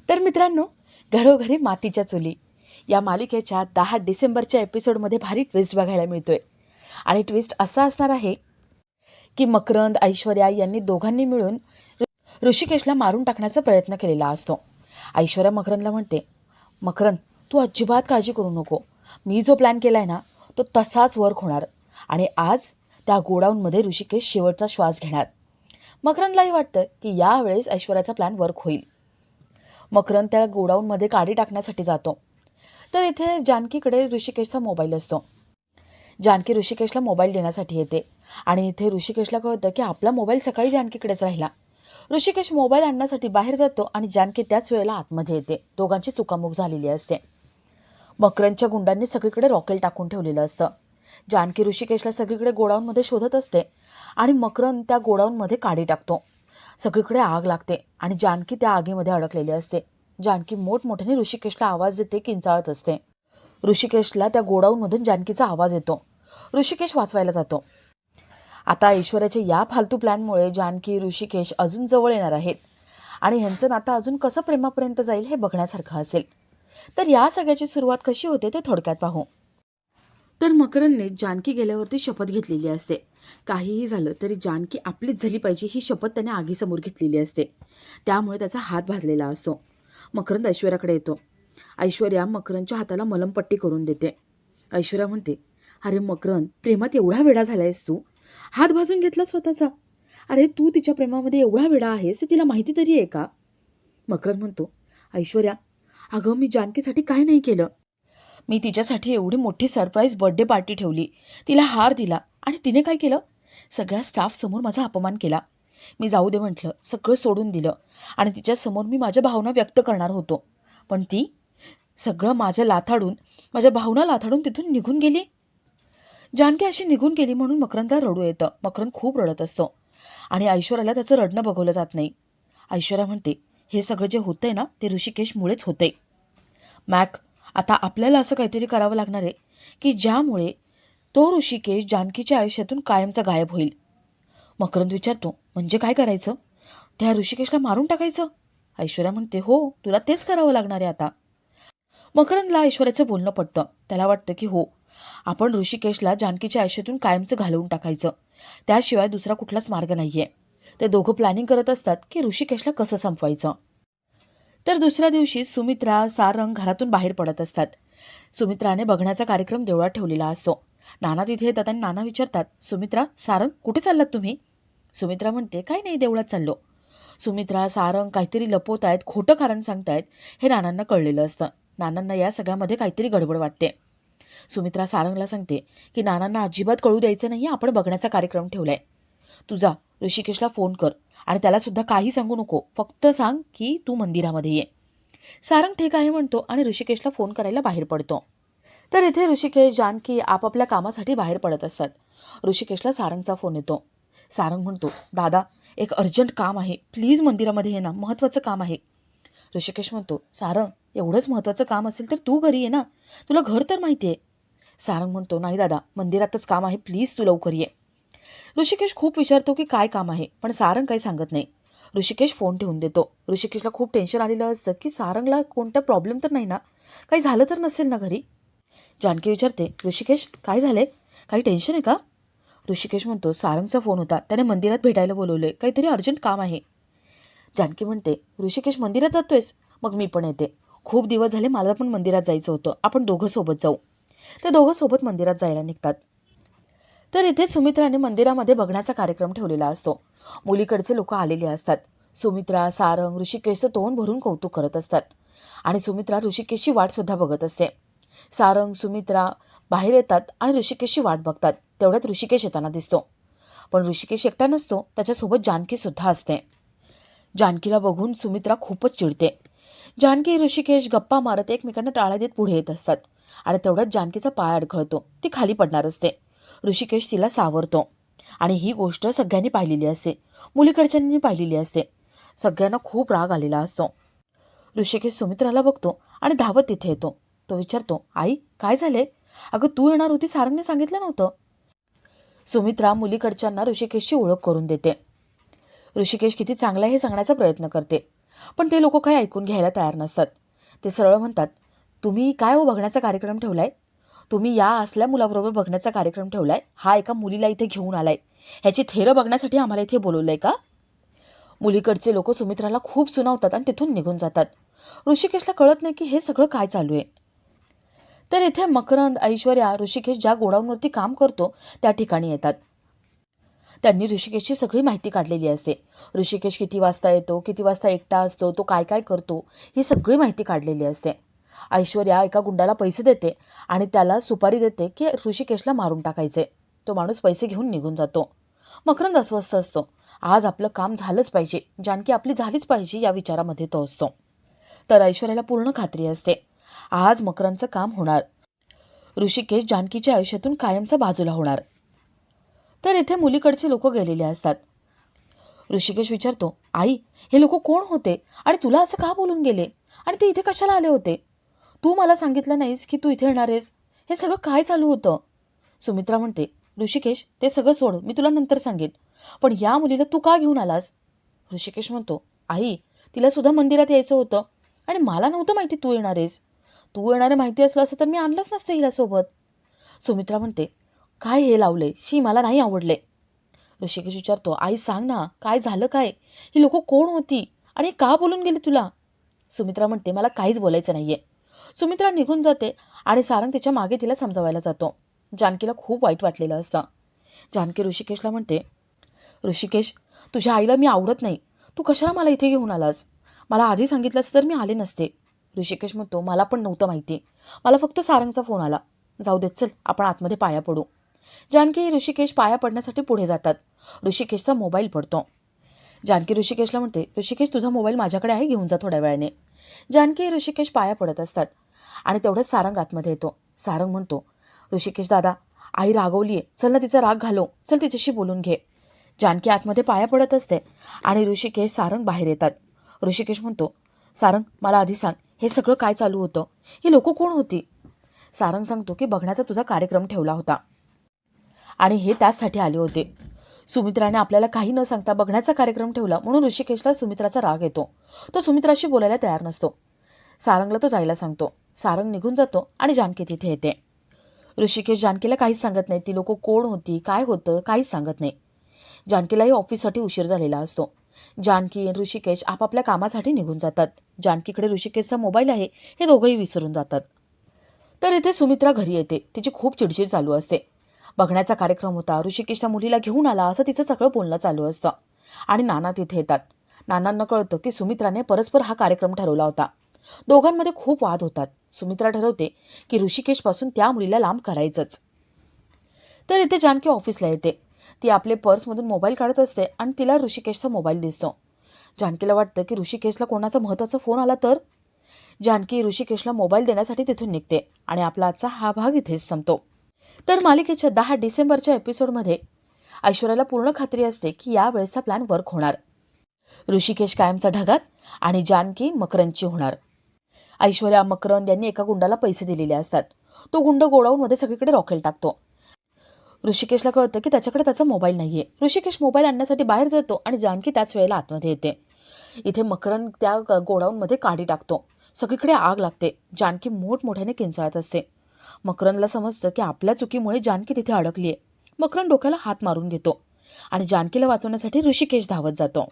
तर मित्रांनो, घरोघरी मातीच्या चुली या मालिकेच्या 10 डिसेंबरच्या एपिसोडमध्ये भारी ट्विस्ट बघायला मिळतोय. आणि ट्विस्ट असा असणार आहे की मकरंद, ऐश्वर्या यांनी दोघांनी मिळून ऋषिकेशला मारून टाकण्याचा प्रयत्न केलेला असतो. ऐश्वर्या मकरंदला म्हणते, मकरंद तू अजिबात काळजी करू नको, मी जो प्लॅन केला आहे ना तो तसाच वर्क होणार आणि आज त्या गोडाऊनमध्ये ऋषिकेश शेवटचा श्वास घेणार. मकरंदलाही वाटतं की यावेळेस ऐश्वर्याचा प्लॅन वर्क होईल. मकरंद त्या गोडाऊनमध्ये काडी टाकण्यासाठी जातो. तर इथे जानकीकडे ऋषिकेशचा मोबाईल असतो. जानकी ऋषिकेशला मोबाईल देण्यासाठी येते आणि इथे ऋषिकेशला कळतं की आपला मोबाईल सकाळी जानकीकडेच राहिला. ऋषिकेश मोबाईल आणण्यासाठी बाहेर जातो आणि जानकी त्याच वेळेला आतमध्ये येते. दोघांची चुकामुक झालेली असते. मकरंदच्या गुंडांनी सगळीकडे रॉकेल टाकून ठेवलेलं असतं. जानकी ऋषिकेशला सगळीकडे गोडाऊनमध्ये शोधत असते आणि मकरंद त्या गोडाऊनमध्ये काडी टाकतो. सगळीकडे आग लागते आणि जानकी त्या आगीमध्ये अडकलेली असते. जानकी मोठमोठ्याने ऋषिकेशला आवाज देते, किंचाळत असते. ऋषिकेशला त्या गोडाऊनमधून जानकीचा आवाज येतो. ऋषिकेश वाचवायला जातो. आता ऐश्वर्याच्या या फालतू प्लॅनमुळे जानकी, ऋषिकेश अजून जवळ येणार आहेत आणि ह्यांचं नातं अजून कसं प्रेमापर्यंत जाईल हे बघण्यासारखं असेल. तर या सगळ्याची सुरुवात कशी होते ते थोडक्यात पाहू. तर मकरंदने जानकी गेल्यावरती शपथ घेतलेली असते. काहीही झालं तरी जानकी आपलीच झाली पाहिजे ही शपथ त्याने आगीसमोर घेतलेली असते. त्यामुळे त्याचा हात भाजलेला असतो. मकरंद ऐश्वर्याकडे येतो. ऐश्वर्या मकरंदच्या हाताला मलमपट्टी करून देते. ऐश्वर्या म्हणते, अरे मकरंद, प्रेमात एवढा वेडा झालायस तू, हात भाजून घेतला स्वतःचा. अरे तू तिच्या प्रेमामध्ये एवढा वेडा आहेस ते तिला माहिती तरी आहे का? मकरंद म्हणतो, ऐश्वर्या अगं मी जानकीसाठी काय नाही केलं. मी तिच्यासाठी एवढी मोठी सरप्राईज बर्थडे पार्टी ठेवली, तिला हार दिला आणि तिने काय केलं, सगळ्या स्टाफसमोर माझा अपमान केला. मी जाऊ दे म्हटलं, सगळं सोडून दिलं आणि तिच्यासमोर मी माझ्या भावना व्यक्त करणार होतो, पण ती सगळं माझ्या भावना लाथाडून तिथून निघून गेली. जानकी अशी निघून गेली म्हणून मकरंदला रडू येतं. मकरंद खूप रडत असतो आणि ऐश्वर्याला त्याचं रडणं बघवलं जात नाही. ऐश्वर्या म्हणते, हे सगळं जे होतंय ना ते ऋषिकेशमुळेच होतंय. मॅक, आता आपल्याला असं काहीतरी करावं लागणार आहे की ज्यामुळे तो ऋषिकेश जानकीच्या आयुष्यातून कायमचा गायब होईल. मकरंद विचारतो, म्हणजे काय करायचं? त्या ऋषिकेशला मारून टाकायचं? ऐश्वर्या म्हणते, हो, तुला तेच करावं लागणार आहे आता. मकरंदला ऐश्वर्याचं बोलणं पटतं. त्याला वाटतं की हो, आपण ऋषिकेशला जानकीच्या आयुष्यातून कायमचं घालवून टाकायचं, त्याशिवाय दुसरा कुठलाच मार्ग नाहीये. ते दोघं प्लॅनिंग करत असतात की ऋषिकेशला कसं संपवायचं. तर दुसऱ्या दिवशी सुमित्रा, सारंग घरातून बाहेर पडत असतात. सुमित्राने बघण्याचा कार्यक्रम देवळात ठेवलेला असतो. नाना तिथे येतात आणि नाना विचारतात, सुमित्रा, सारंग, कुठे चाललात तुम्ही? सुमित्रा म्हणते, काही नाही, देवळात चाललो. सुमित्रा, सारंग काहीतरी लपवतायत, खोटं कारण सांगतायत हे नानांना कळलेलं असतं. नानांना या सगळ्यामध्ये काहीतरी गडबड वाटते. सुमित्रा सारंगला सांगते की नानांना अजिबात कळू द्यायचं नाही, आपण बघण्याचा कार्यक्रम ठेवलाय. तू जा ऋषिकेशला फोन कर आणि त्याला सुद्धा काही सांगू नको, फक्त सांग की तू मंदिरामध्ये ये. सारंग ठीक आहे म्हणतो आणि ऋषिकेशला फोन करायला बाहेर पडतो. तर इथे ऋषिकेश, जानकी आपापल्या कामासाठी बाहेर पडत असतात. ऋषिकेशला सारंगचा फोन येतो. सारंग म्हणतो, दादा, एक अर्जंट काम आहे, प्लीज मंदिरामध्ये ये ना, महत्त्वाचं काम आहे. ऋषिकेश म्हणतो, सारंग, एवढंच महत्त्वाचं काम असेल तर तू घरी ये ना, तुला घर तर माहिती आहे. सारंग म्हणतो, नाही दादा, मंदिरातच काम आहे, प्लीज तू लवकर ये. ऋषिकेश खूप विचारतो की काय काम आहे, पण सारंग काही सांगत नाही. ऋषिकेश फोन ठेवून देतो. ऋषिकेशला खूप टेन्शन आलेलं असतं की सारंगला कोणता प्रॉब्लेम तर नाही ना, काही झालं तर नसेल ना घरी. जानकी विचारते, ऋषिकेश काय झालंय, काही टेन्शन आहे का? ऋषिकेश म्हणतो, सारंगचा फोन होता, त्याने मंदिरात भेटायला बोलवलंय, काहीतरी अर्जंट काम आहे. जानकी म्हणते, ऋषिकेश मंदिरात जातोयस? मग मी पण येते, खूप दिवस झाले, मला पण मंदिरात जायचं होतं, आपण दोघं सोबत जाऊ. ते दोघं सोबत मंदिरात जायला निघतात. तर इथे सुमित्राने मंदिरामध्ये बघण्याचा कार्यक्रम ठेवलेला असतो. मुलीकडचे लोक आलेले असतात. सुमित्रा, सारंग ऋषिकेशचं तोंड भरून कौतुक करत असतात आणि सुमित्रा ऋषिकेशची वाट सुद्धा बघत असते. सारंग, सुमित्रा बाहेर येतात आणि ऋषिकेशची वाट बघतात. तेवढ्यात ऋषिकेश येताना दिसतो. पण ऋषिकेश एकटा नसतो, त्याच्यासोबत जानकी सुद्धा असते. जानकीला बघून सुमित्रा खूपच चिडते. जानकी, ऋषिकेश गप्पा मारत एकमेकांना टाळ्या देत पुढे येत असतात आणि तेवढ्यात जानकीचा पाय अडखळतो. ती खाली पडणार असते. ऋषिकेश तिला सावरतो आणि ही गोष्ट सगळ्यांनी पाहिलेली असते. मुलीकडच्यांनी पाहिलेली असते. सगळ्यांना खूप राग आलेला असतो. ऋषिकेश सुमित्राला बघतो आणि धावत तिथे येतो. तो विचारतो, आई काय झाले? अगं तू येणार होती, सारंगने सांगितलं नव्हतं. सुमित्रा मुलीकडच्यांना ऋषिकेशची ओळख करून देते. ऋषिकेश किती चांगला हे सांगण्याचा प्रयत्न करते. पण ते लोक काही ऐकून घ्यायला तयार नसतात. ते सरळ म्हणतात, तुम्ही काय हो बघण्याचा कार्यक्रम ठेवलाय? तुम्ही या असल्या मुलाबरोबर बघण्याचा कार्यक्रम ठेवलाय? हा एका मुलीला इथे घेऊन आलाय, ह्याची थेरं बघण्यासाठी आम्हाला इथे बोलवलंय का? मुलीकडचे लोक सुमित्राला खूप सुनावतात आणि तिथून निघून जातात. ऋषिकेशला कळत नाही की हे सगळं काय चालू आहे. तर इथे मकरंद, ऐश्वर्या, ऋषिकेश ज्या गोडाऊनवरती काम करतो त्या ठिकाणी येतात. त्यांनी ऋषिकेशची सगळी माहिती काढलेली असते. ऋषिकेश किती वाजता येतो, किती वाजता एकटा असतो, तो काय काय करतो, ही सगळी माहिती काढलेली असते. ऐश्वर्या एका गुंडाला पैसे देते आणि त्याला सुपारी देते की ऋषिकेशला मारून टाकायचे. तो माणूस पैसे घेऊन निघून जातो. मकरंद अस्वस्थ असतो. आज आपलं काम झालंच पाहिजे, जानकी आपली झालीच पाहिजे या विचारामध्ये तो असतो. तर ऐश्वर्याला पूर्ण खात्री असते, आज मकरंदचं काम होणार. ऋषिकेश जानकीच्या आयुष्यातून कायमचा बाजूला होणार. तर इथे मुलीकडचे लोक गेलेले असतात. ऋषिकेश विचारतो, आई, हे लोक कोण होते आणि तुला असं का बोलून गेले आणि ते इथे कशाला आले होते? तू मला सांगितलं नाहीस की तू इथे येणार आहेस. हे सगळं काय चालू होतं? सुमित्रा म्हणते, ऋषिकेश, ते सगळं सोड, मी तुला नंतर सांगेन. पण या मुलीला तू का घेऊन आलास? ऋषिकेश म्हणतो, आई, तिला सुद्धा मंदिरात यायचं होतं आणि मला नव्हतं माहिती तू येणार आहेस. तू येणारे माहिती असलं असं तर मी आणलंच नसतं हिला सोबत. सुमित्रा म्हणते, काय हे लावलंय, शी, मला नाही आवडले. ऋषिकेश विचारतो, आई सांग ना, काय झालं काय? ही लोक कोण होती आणि का बोलून गेली तुला? सुमित्रा म्हणते, मला काहीच बोलायचं नाहीये. सुमित्रा निघून जाते आणि सारंग तिच्या मागे तिला समजावायला जातो. जानकीला खूप वाईट वाटलेलं असतं. जानकी ऋषिकेशला म्हणते, ऋषिकेश, तुझ्या आईला मी आवडत नाही. तू कशाला मला इथे घेऊन आलास? मला आधी सांगितलंस तर मी आले नसते. ऋषिकेश म्हणतो, मला पण नव्हतं माहिती. मला फक्त सारंगचा फोन आला. जाऊ देत, चल आपण आतमध्ये पाया पडू. जानकी ऋषिकेश पाया पडण्यासाठी पुढे जातात. ऋषिकेशचा मोबाईल पडतो. जानकी ऋषिकेशला म्हणते, ऋषिकेश, तुझा मोबाईल माझ्याकडे आहे, घेऊन जा थोड्या वेळाने. जानकी ऋषिकेश पाया पडत असतात आणि तेवढंच सारंग आतमध्ये येतो. सारंग म्हणतो, ऋषिकेश दादा, आई रागवलीये, चल ना तिचा राग घालव, चल तिच्याशी बोलून घे. जानकी आतमध्ये पाया पडत असते आणि ऋषिकेश, सारंग बाहेर येतात. ऋषिकेश म्हणतो, सारंग, मला आधी सांग, हे सगळं काय चालू होतं? ही लोक कोण होती? सारंग सांगतो की बघण्याचा तुझा कार्यक्रम ठेवला होता आणि हे त्याचसाठी आले होते. सुमित्राने आपल्याला काही न सांगता बघण्याचा कार्यक्रम ठेवला म्हणून ऋषिकेशला सुमित्राचा राग येतो. तो सुमित्राशी बोलायला तयार नसतो. सारंगला तो जायला सांगतो. सारंग निघून जातो आणि जानकी तिथे येते. ऋषिकेश जानकीला काहीच सांगत नाही. ती लोक कोण होती, काय होतं, काहीच सांगत नाही. जानकीलाही ऑफिससाठी उशीर झालेला असतो. जानकी आणि ऋषिकेश आपापल्या कामासाठी निघून जातात. जानकीकडे ऋषिकेशचा मोबाईल आहे हे दोघंही विसरून जातात. तर इथे सुमित्रा घरी येते. तिची खूप चिडचिड चालू असते. बघण्याचा कार्यक्रम होता, ऋषिकेशच्या मुलीला घेऊन आला असं तिचं सगळं बोलणं चालू असतं. आणि नाना तिथे येतात. नानांना कळतं की सुमित्राने परस्पर हा कार्यक्रम ठरवला होता. दोघांमध्ये खूप वाद होतात. सुमित्रा ठरवते की ऋषिकेशपासून त्या मुलीला लांब करायचंच. तर इथे जानकी ऑफिसला येते. ती आपले पर्समधून मोबाईल काढत असते आणि तिला ऋषिकेशचा मोबाईल दिसतो. जानकीला वाटतं की ऋषिकेशला कोणाचा महत्त्वाचा फोन आला तर. जानकी ऋषिकेशला मोबाईल देण्यासाठी तिथून निघते आणि आपला आजचा हा भाग इथेच संपतो. तर मालिकेच्या 10 डिसेंबरच्या एपिसोडमध्ये ऐश्वर्याला पूर्ण खात्री असते की या वेळेचा प्लॅन वर्क होणार. ऋषिकेश कायमचा ढगात आणि जानकी मकरंदची होणार. ऐश्वर्या, मकरंद यांनी एका गुंडाला पैसे दिलेले असतात. तो गुंड गोडाऊनमध्ये सगळीकडे रॉकेल टाकतो. ऋषिकेशला कळतं की त्याच्याकडे त्याचा मोबाईल नाहीये. ऋषिकेश मोबाईल आणण्यासाठी बाहेर जातो आणि जानकी त्याच वेळेला आतमध्ये येते. इथे मकरंद त्या गोडाऊनमध्ये काडी टाकतो. सगळीकडे आग लागते. जानकी मोठमोठ्याने किंचाळत असते. मकरंदला समजतं की आपल्या चुकीमुळे जानकी तिथे अडकलीये. मकरंद डोक्याला हात मारून घेतो आणि जानकीला वाचवण्यासाठी ऋषिकेश धावत जातो.